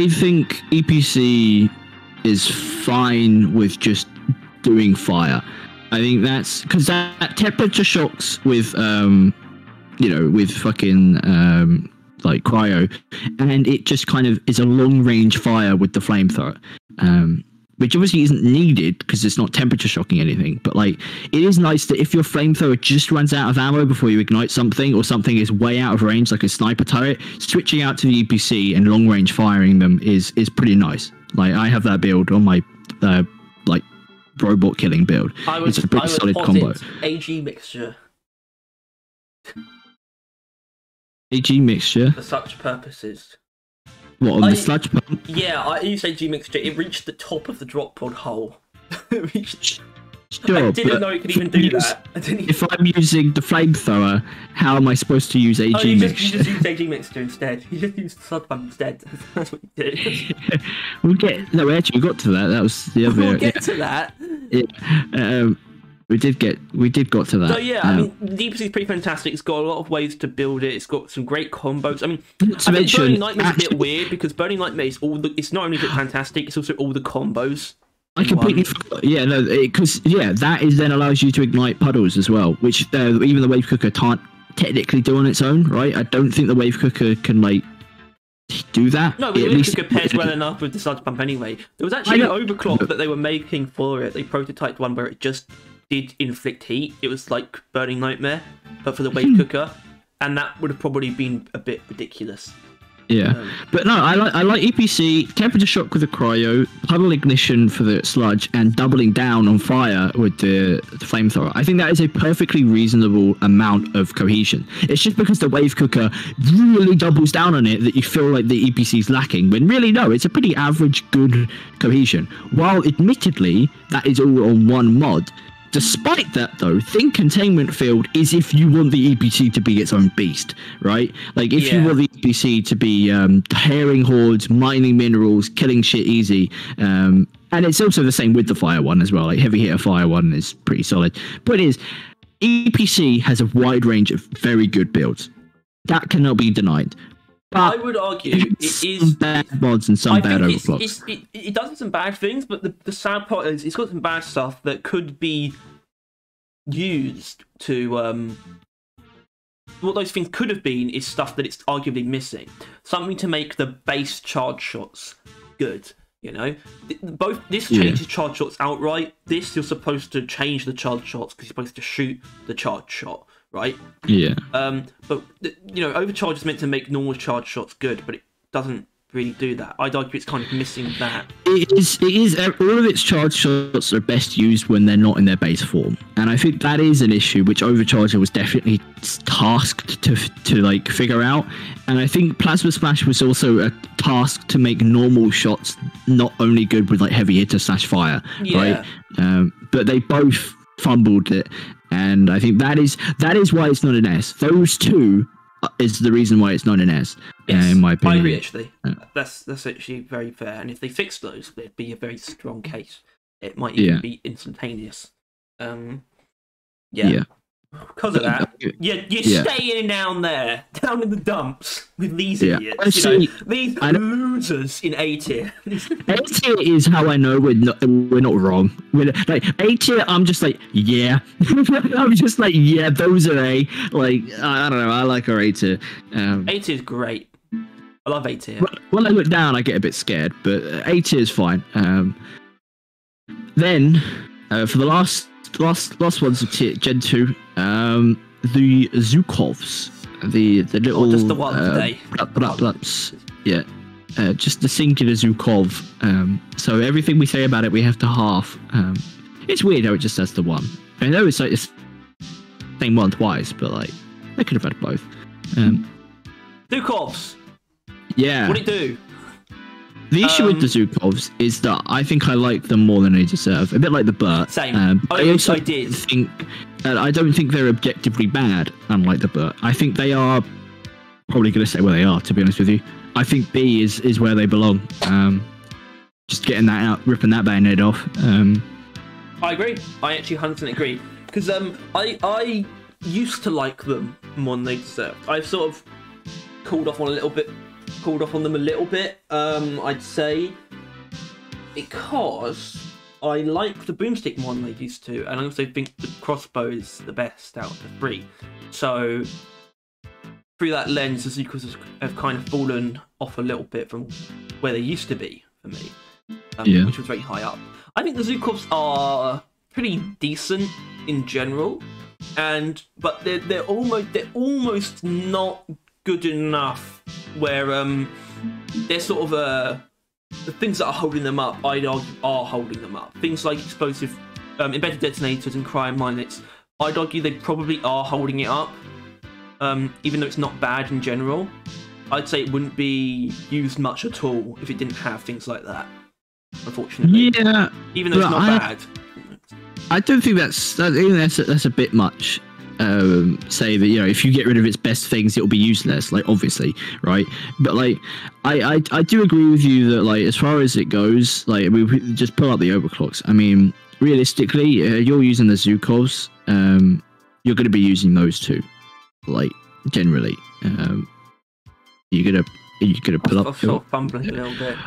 think EPC is fine with just doing fire. I think that's because that temperature shocks with with fucking like cryo, and it just kind of is a long range fire with the flamethrower, which obviously isn't needed because it's not temperature shocking anything. But like, it is nice that if your flamethrower just runs out of ammo before you ignite something, or something is way out of range, like a sniper turret, switching out to the EPC and long range firing them is pretty nice. Like, I have that build on my like robot killing build. It's a pretty solid combo. AG mixture. AG mixture? For such purposes. What, on the sludge pump? Yeah, I used AG mixture. It reached the top of the drop pod hole. Sure, I didn't know it could even do that. If I'm using the flamethrower, how am I supposed to use AG mixture? You just used AG mixture instead. You just used the sludge pump instead. That's what you did. We actually got to that. That was the other. We'll get to that. Yeah. We got to that. So yeah, I mean, DPC is pretty fantastic. It's got a lot of ways to build it. It's got some great combos. I mean, I think Burning Nightmare is a bit weird because Burning Nightmare is it's not only fantastic, it's also all the combos. I completely forgot. Yeah, no, because that is then allows you to ignite puddles as well, which even the wave cooker can't technically do on its own, right? I don't think the wave cooker can like do that. No, but the wave cooker pairs well enough with the sludge pump anyway. There was actually an overclock that they were making for it. They prototyped one where it just did inflict heat. It was like Burning Nightmare. but for the wave cooker, and that would have probably been a bit ridiculous. Yeah, but no, I like EPC, temperature shock with the cryo, puddle ignition for the sludge, and doubling down on fire with the flamethrower. I think that is a perfectly reasonable amount of cohesion. It's just because the wave cooker really doubles down on it that you feel like the EPC is lacking, when really no, it's a pretty average good cohesion. While admittedly that is all on one mod. Despite that, though, think containment field is if you want the EPC to be its own beast, right? Like, if you want the EPC to be tearing hordes, mining minerals, killing shit easy, and it's also the same with the fire one as well. Like, heavy hitter fire one is pretty solid. But it is, EPC has a wide range of very good builds. That cannot be denied. But I would argue it is bad mods and some bad overclocks. It does some bad things, but the sad part is it's got some bad stuff that could be used to what those things could have been is stuff that it's arguably missing. Something to make the base charge shots good. You know, both this changes charge shots outright. This you're supposed to change the charge shots because you're supposed to shoot the charge shot. Right? Yeah. But you know, overcharge is meant to make normal charge shots good, but it doesn't really do that. I'd argue it's kind of missing that. It is. All of its charge shots are best used when they're not in their base form, and I think that is an issue which Overcharger was definitely tasked to like figure out. And I think Plasma Smash was also a task to make normal shots not only good with like heavy hitter / fire, right? But they both fumbled it. And I think that is why it's not an S. Those two is the reason why it's not an S, in my opinion. I agree, actually. That's actually very fair. And if they fix those, it'd be a very strong case. It might even be instantaneous. Because of that, you're staying down there, down in the dumps with these idiots. You know, these losers in A tier. A tier is how I know we're not wrong. Like A tier, I'm just like I'm just like those are A. Like I don't know, I like our A tier. A tier is great. I love A tier. When I look down, I get a bit scared, but A tier is fine. Then for the last ones of Gen 2, the Zhukovs, the little just the one today. Just the singular Zhukov. So everything we say about it, we have to half. It's weird how it just says the one. I know it's like the same one twice, but like they could have had both. Zhukovs. Yeah. What'd it do? The issue with the Zhukovs is that I think I like them more than they deserve. A bit like the Burt. Same. I don't think they're objectively bad, unlike the Burt. I think they are probably going to stay where they are, to be honest with you. I think B is where they belong. Just getting that out, ripping that bayonet off. I agree. I actually 100% agree. Because I used to like them more than they deserved. I've sort of cooled off on them a little bit, I'd say, because I like the boomstick more than I used to, and I also think the crossbow is the best out of the three. So through that lens, the Zhukovs have kind of fallen off a little bit from where they used to be for me, which was very high up. I think the Zhukovs are pretty decent in general, but they're almost not good enough where they're sort of the things that are holding them up, I'd argue, are holding them up. Things like explosive embedded detonators and cryo minets, I'd argue they probably are holding it up, even though it's not bad in general. I'd say it wouldn't be used much at all if it didn't have things like that, unfortunately. Yeah, even though it's not bad. I don't think that's a bit much. Say that, you know, if you get rid of its best things, it'll be useless, like, obviously, right? But like I do agree with you that, like, as far as it goes, like, we just pull up the overclocks. I mean, realistically, you're using the Zhukovs, you're going to be using those two, like, generally. You're gonna pull up. I'm sort of fumbling a little bit.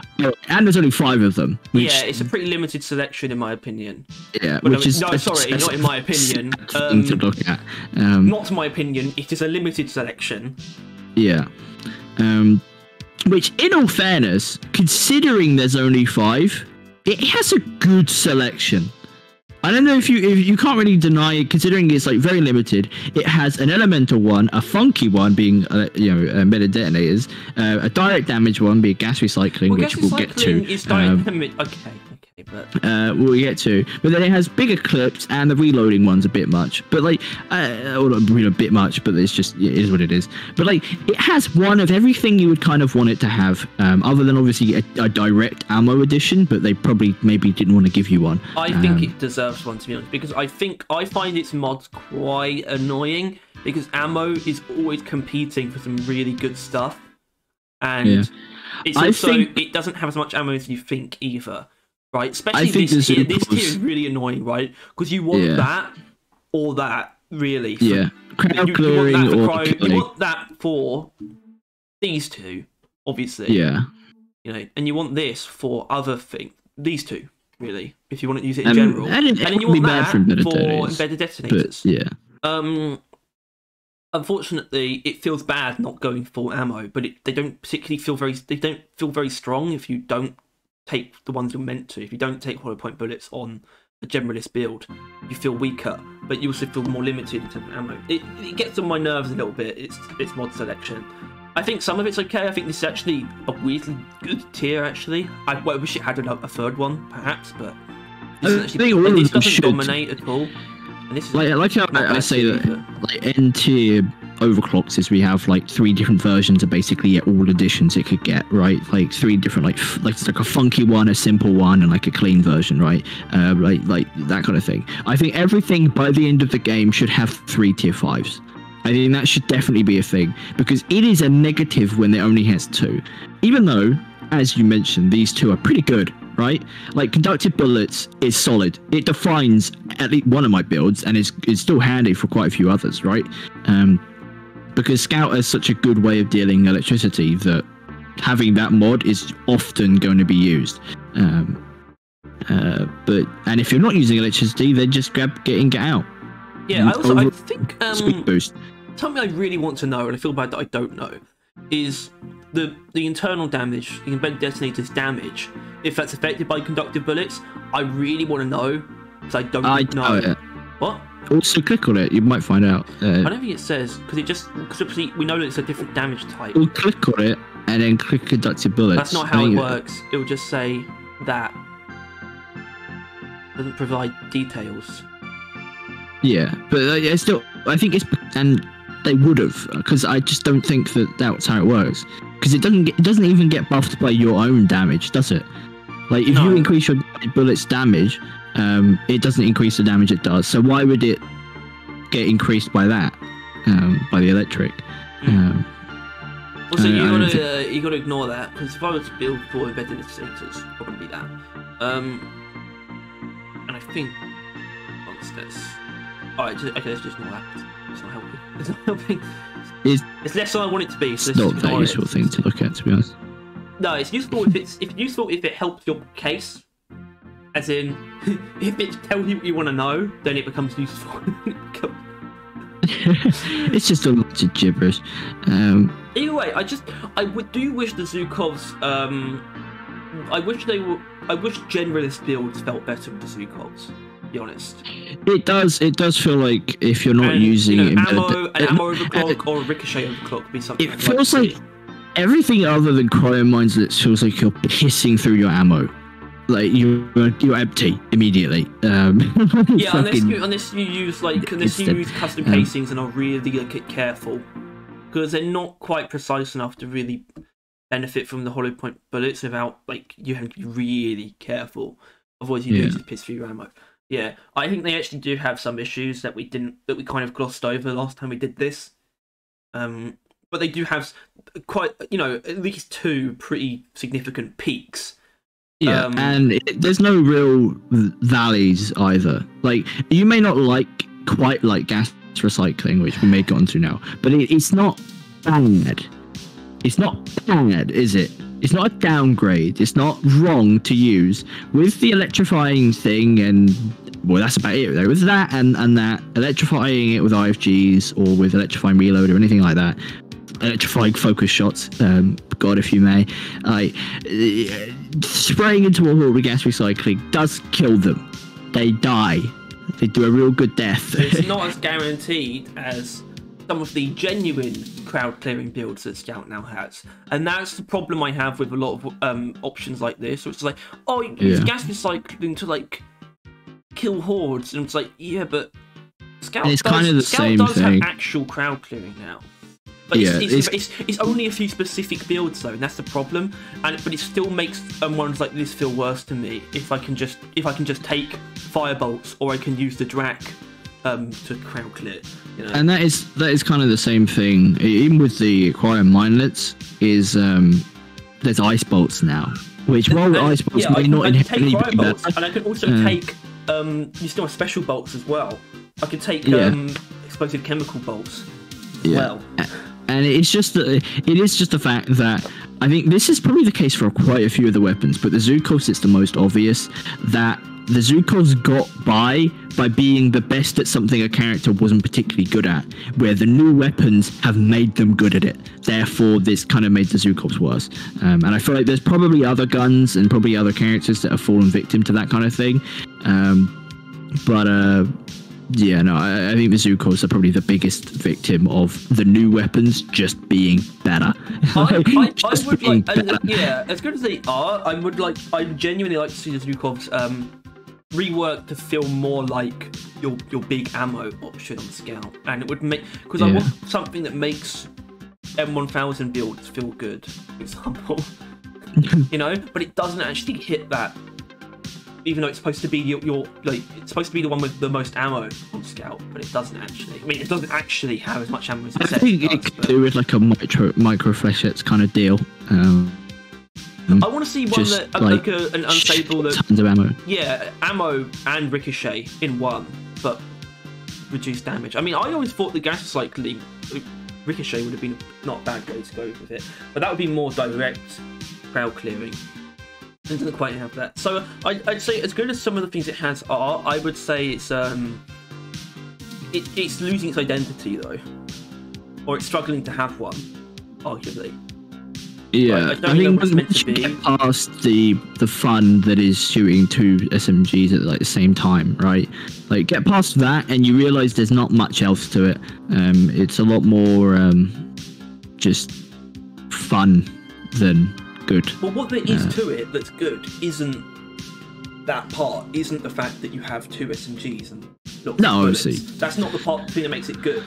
And there's only 5 of them. Yeah, it's a pretty limited selection in my opinion. Yeah, not in my opinion. To look at. Not my opinion. It is a limited selection. Yeah. Which, in all fairness, considering there's only 5, it has a good selection. I don't know if you can't really deny it, considering it's like very limited. It has an elemental one, a funky one being embedded detonators, a direct damage one being gas recycling, which we'll get to. Is direct damage. Okay, but we'll get to. But then it has bigger clips, and the reloading one's a bit much. But like, well, not really a bit much, but it's just it is what it is. But like, it has one of everything you would kind of want it to have, other than obviously a direct ammo edition. But they probably maybe didn't want to give you one. I think it deserves one, to be honest, because I find its mods quite annoying because ammo is always competing for some really good stuff, and it's also it doesn't have as much ammo as you think either. Right, especially this tier is really annoying, right? Because you want that or that, really. Crowd clearing you want that for these two, obviously. Yeah. You know, and you want this for other things. These two, really, if you want to use it in general. And then you want that for embedded detonators. But, yeah. Unfortunately, it feels bad not going full ammo, but they don't particularly feel very strong if you don't take the ones you're meant to. If you don't take hollow point bullets on a generalist build, you feel weaker, but you also feel more limited in terms of ammo. It gets on my nerves a little bit. It's mod selection. I think some of it's okay. I think this is actually a weirdly good tier. Actually, I wish it had a third one, perhaps, but this doesn't dominate at all. And this is like how I say that like N tier overclocks is we have like 3 different versions of basically all editions it could get, right? Like 3 different like it's like a funky one, a simple one, and like a clean version, right? Like that kind of thing. I think everything by the end of the game should have 3 tier 5s. I think that should definitely be a thing, because it is a negative when it only has 2. Even though, as you mentioned, these 2 are pretty good, right? Like conductive bullets is solid. It defines at least one of my builds, and is still handy for quite a few others, right? Because Scout is such a good way of dealing electricity that having that mod is often going to be used. And if you're not using electricity, then just get in, get out. Yeah, I think speed boost. Something I really want to know, and I feel bad that I don't know, is the internal damage, the embedded detonator's damage, if that's affected by conductive bullets. I really want to know, because I don't know. What? Also click on it, you might find out. I don't think it says, because obviously we know that it's a different damage type. We'll click on it and then click conductive bullets. That's not how it works. It will just say that. It doesn't provide details. Yeah, but it's still, I think it's, and they would have, because I just don't think that that's how it works. Because it doesn't even get buffed by your own damage, does it? Like if you increase your bullet's damage, it doesn't increase the damage it does. So why would it get increased by that? By the electric. Also, you gotta ignore that, because if I was to build for embedded detonators, probably that. And I think what's this? Alright, okay, let's just ignore that. It's not helping. It's not helping. It's less than I want it to be. So it's not a very useful thing to look at, to be honest. No, it's useful if it helps your case. As in, if it tells you what you want to know, then it becomes useful. It's just a lot of gibberish. Either way, I do wish the Zhukovs. I wish generalist builds felt better with the Zhukovs. To be honest, it does feel like if you're not using ammo overclock or a ricochet overclock would be something. It feels like everything other than cryo mines. It feels like you're pissing through your ammo. Like you're empty immediately. Yeah, unless you use custom casings and are really careful, because they're not quite precise enough to really benefit from the hollow point bullets without you having to be really careful. Otherwise, you do just piss through your ammo. Yeah, I think they actually do have some issues that we kind of glossed over last time we did this. But they do have quite at least 2 pretty significant peaks. Yeah, and there's no real valleys either. Like, you may not quite like gas recycling, which we may get onto now, but it's not bad. It's not bad, is it? It's not a downgrade. It's not wrong to use with the electrifying thing, and well, that's about it. There was that and that electrifying it with IFGs or with electrifying reload or anything like that. Electrifying focus shots, God, if you may. Spraying into a horde with gas recycling does kill them. they die. They do a real good death. It's not as guaranteed as some of the genuine crowd clearing builds that Scout now has, and that's the problem I have with a lot of options like this. So it's like, oh, use gas recycling to like kill hordes, and it's like, yeah, but Scout does have actual crowd clearing now. But yeah, it's only a few specific builds though, and that's the problem. But it still makes ones like this feel worse to me if I can just take firebolts, or I can use the Drac to crowd clear. You know? And that is kind of the same thing. Even with the Aquarium Minelets, is there's ice bolts now, which while ice bolts may not inherently be better, and I can also take you still have special bolts as well. I could take explosive chemical bolts as well. And it is just the fact that I think this is probably the case for quite a few of the weapons, but the Zukos, it's the most obvious that the Zukos got by being the best at something a character wasn't particularly good at, where the new weapons have made them good at it. Therefore, this kind of made the Zukos worse. And I feel like there's probably other guns and probably other characters that have fallen victim to that kind of thing. Yeah, no, I think the Zukos are probably the biggest victim of the new weapons just being better. I would like, as good as they are, I genuinely like to see the Zukos reworked to feel more like your big ammo option on Scout, and it would make, because I want something that makes M1000 builds feel good, for example. You know, but it doesn't actually hit that. Even though it's supposed to be it's supposed to be the one with the most ammo on Scout, but it doesn't actually. I mean, it doesn't actually have as much ammo as it says. I think it could do with like a micro flechettes kind of deal. I want to see one that like an unstable tons of ammo. Yeah, ammo and ricochet in one, but reduced damage. I mean, I always thought the gas recycling ricochet would have been not a bad way to go with it, but that would be more direct crowd clearing. It doesn't quite have that. So I'd say, as good as some of the things it has are, I would say it's losing its identity though, or it's struggling to have one, arguably. Yeah, I think once you get past the fun that is shooting two SMGs at like the same time, right? Like get past that, and you realise there's not much else to it. It's a lot more just fun than good. Well, what there is to it that's good isn't that part. Isn't the fact that you have two SMGs and obviously that's not the thing that makes it good.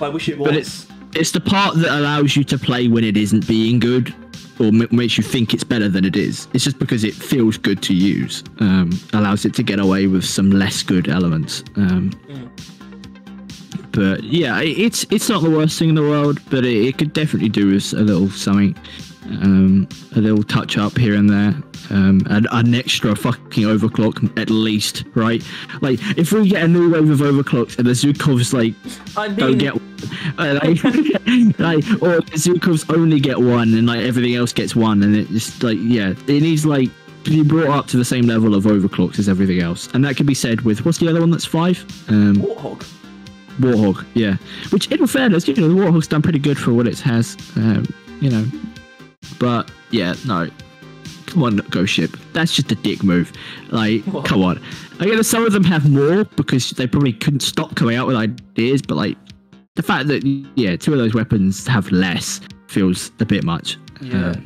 I wish it was. But it's the part that allows you to play when it isn't being good, or makes you think it's better than it is. It's just because it feels good to use. Allows it to get away with some less good elements. But yeah, it's not the worst thing in the world, but it could definitely do with a little something. A little touch up here and there, an extra fucking overclock at least, right? Like if we get a new wave of overclocks and the Zukovs don't get one, or the Zukovs only get one and like everything else gets one, and it just like it needs like to be brought up to the same level of overclocks as everything else, and that can be said with what's the other one that's 5? Warthog, yeah. Which in all fairness, the Warthog's done pretty good for what it has, But yeah, no, come on, Ghost Ship. That's just a dick move. Like, come on. I guess some of them have more because they probably couldn't stop coming out with ideas. But like, the fact that two of those weapons have less feels a bit much. Yeah,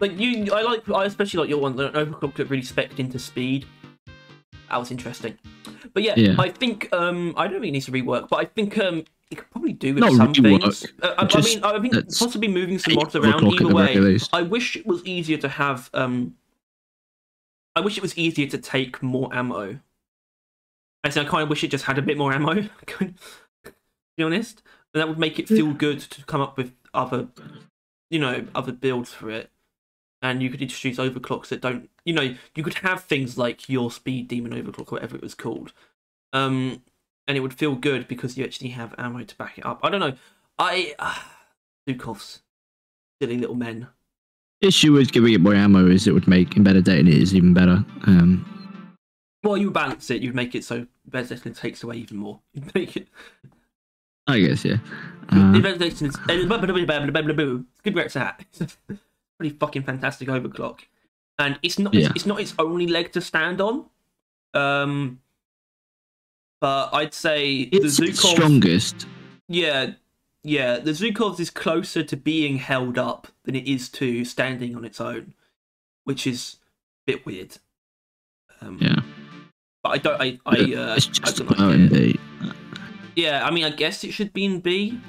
I especially like your one, the overclock that really spec'd into speed. That was interesting. But yeah. I think I don't think it needs to rework, but I think it could probably do with some things. I think possibly moving some mods around. Either way, I wish it was easier to have. I wish it was easier to take more ammo. I kind of wish it just had a bit more ammo. To be honest, and that would make it feel good to come up with other builds for it. And you could introduce overclocks that don't. You could have things like your speed demon overclock, or whatever it was called. And it would feel good because you actually have ammo to back it up. I don't know. Zukovs, silly little men. Issue with giving it more ammo is it would make embedded detonators even better. Well, you balance it. You'd make it so embedded detonators takes away even more. You'd make it. I guess, yeah. Embedded detonators. It's good where it's at. It's a pretty fucking fantastic overclock, and it's not. It's not its only leg to stand on. But I'd say it's the Zukov's strongest. Yeah, the Zukov's is closer to being held up than it is to standing on its own, which is a bit weird. Yeah. But I don't. It's I just don't like in B. Yeah, I mean, I guess it should be in B.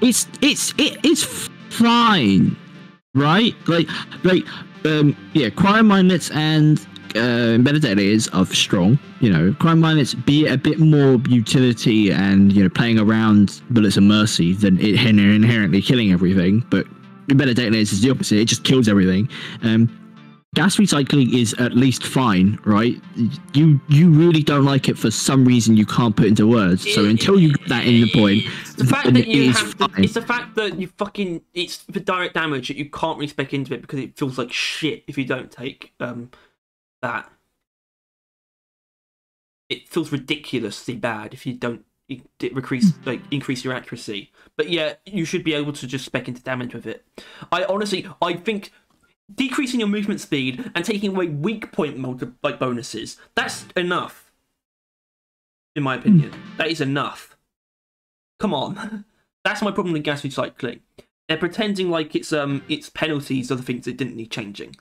It's fine, right? Crime minutes and embedded aliens are strong. You know, crime minutes be a bit more utility and playing around bullets and mercy than it inherently killing everything. But embedded aliens is the opposite; it just kills everything. Gas recycling is at least fine, right? You really don't like it for some reason you can't put into words. So until you get that in the point, it's the fact that you have to, it's the fact that you fucking it's for direct damage that you can't really spec into it because it feels like shit if you don't take that. It feels ridiculously bad if you don't increase your accuracy. But yeah, you should be able to just spec into damage with it. I think decreasing your movement speed and taking away weak point bonuses, that's enough. In my opinion, that is enough. Come on. That's my problem with gas recycling. They're pretending like its penalties are the things that didn't need changing.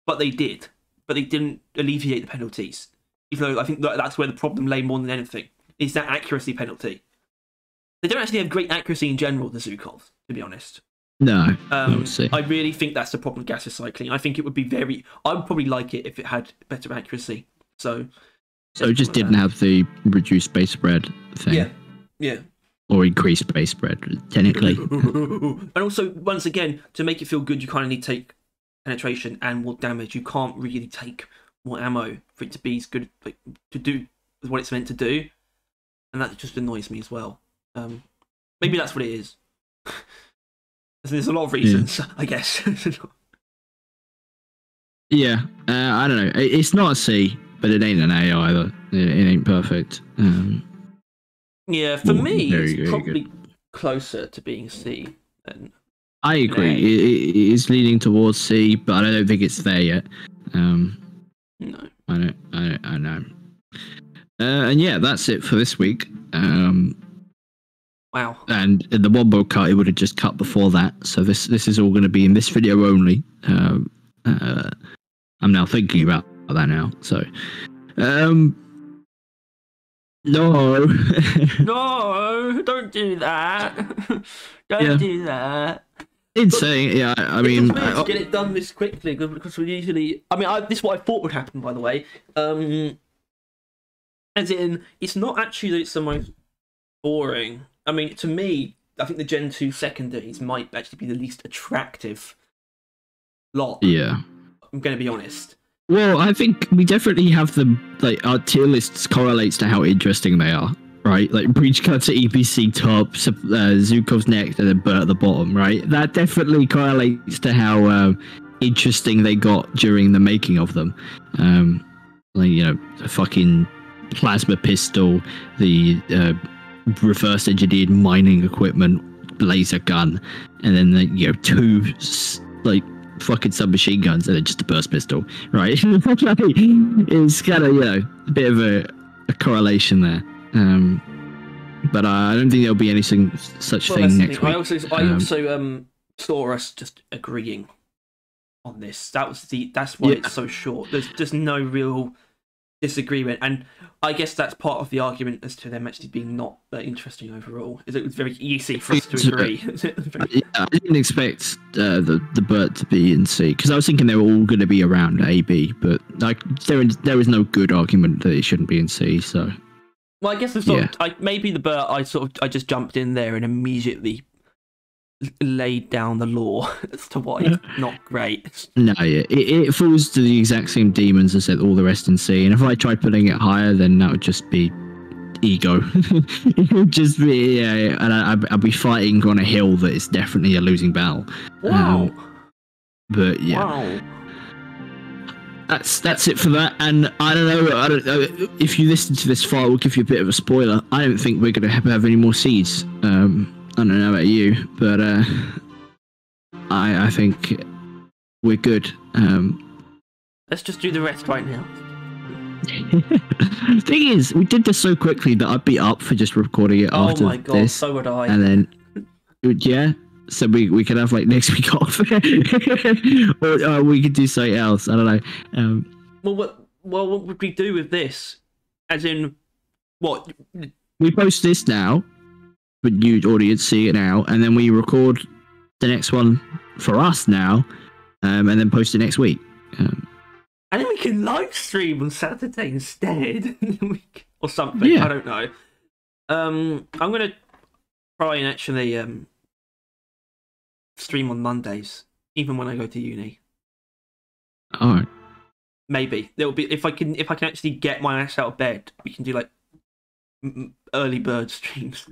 But they did. But they didn't alleviate the penalties. Even though I think that's where the problem lay more than anything, is that accuracy penalty. They don't actually have great accuracy in general, the Zukovs, to be honest. No, I really think that's the problem with gas recycling. I think it would be I would probably like it if it had better accuracy. So it just didn't have the reduced base spread thing. Yeah. Or increased base spread, technically. And also, once again, to make it feel good, you kind of need to take penetration and more damage. You can't really take more ammo for it to be as good, to do what it's meant to do. And that just annoys me as well. Maybe that's what it is. There's a lot of reasons, I guess. Yeah, I don't know. It's not a C, but it ain't an A either. It ain't perfect. Yeah, for me, it's probably closer to being C than I agree. It is leaning towards C, but I don't think it's there yet. No. I know. And yeah, that's it for this week. Wow. And the Wombo cut, it would have just cut before that. So this is all going to be in this video only. I'm now thinking about that now. So, no. No, don't do that. Don't do that. Insane. Yeah, I mean, to get it done this quickly because we usually. I mean, this is what I thought would happen. By the way, as in, it's not actually that it's the most boring. I mean, to me, I think the Gen 2 secondaries might actually be the least attractive lot. Yeah. I'm going to be honest. Well, I think we definitely have them, our tier lists correlates to how interesting they are, right? Like, Breach Cutter, EPC top, Zukov's next, and then Bert at the bottom, right? That definitely correlates to how interesting they got during the making of them. The fucking plasma pistol, the reverse engineered mining equipment, laser gun, and then two fucking submachine guns and then just a burst pistol, right? It's kind of a bit of a correlation there, but I don't think there'll be anything such thing next week. I also saw us just agreeing on this. That's why it's so short. There's just no real disagreement, and I guess that's part of the argument as to them actually being not that interesting overall. Is it was very easy for us to agree. I didn't expect the Bert to be in C because I was thinking they were all going to be around A, B, but there is no good argument that it shouldn't be in C. So, well, I guess maybe the Bert I just jumped in there and immediately laid down the law as to why it's not great. No, yeah, it falls to the exact same demons as all the rest in C, and if I tried putting it higher, then that would just be ego. It would just be, and I'd be fighting on a hill that is definitely a losing battle. Wow. But yeah. Wow. That's it for that, and I don't know if you listen to this far, we'll give you a bit of a spoiler. I don't think we're going to have any more seeds. I don't know about you, but I think we're good. Let's just do the rest right now. Thing is, we did this so quickly that I'd be up for just recording it after my god, this. so would I. And then, yeah, so we could have like next week off, or we could do something else. I don't know. What would we do with this? As in, what? We post this now, but you audience see it now, and then we record the next one for us now, and then post it next week. And then we can live stream on Saturday instead, or something. Yeah. I don't know. I'm gonna try and actually stream on Mondays, even when I go to uni. All right. Maybe there'll be if I can actually get my ass out of bed, we can do like early bird streams.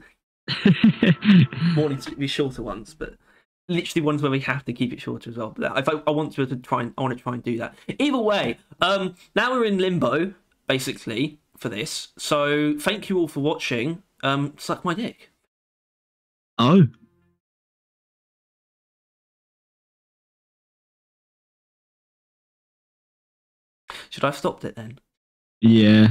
Mornings be shorter ones, but literally ones where we have to keep it shorter as well. But if I want to try and do that. Either way, now we're in limbo basically for this. So thank you all for watching. Suck my dick. Oh. Should I have stopped it then? Yeah.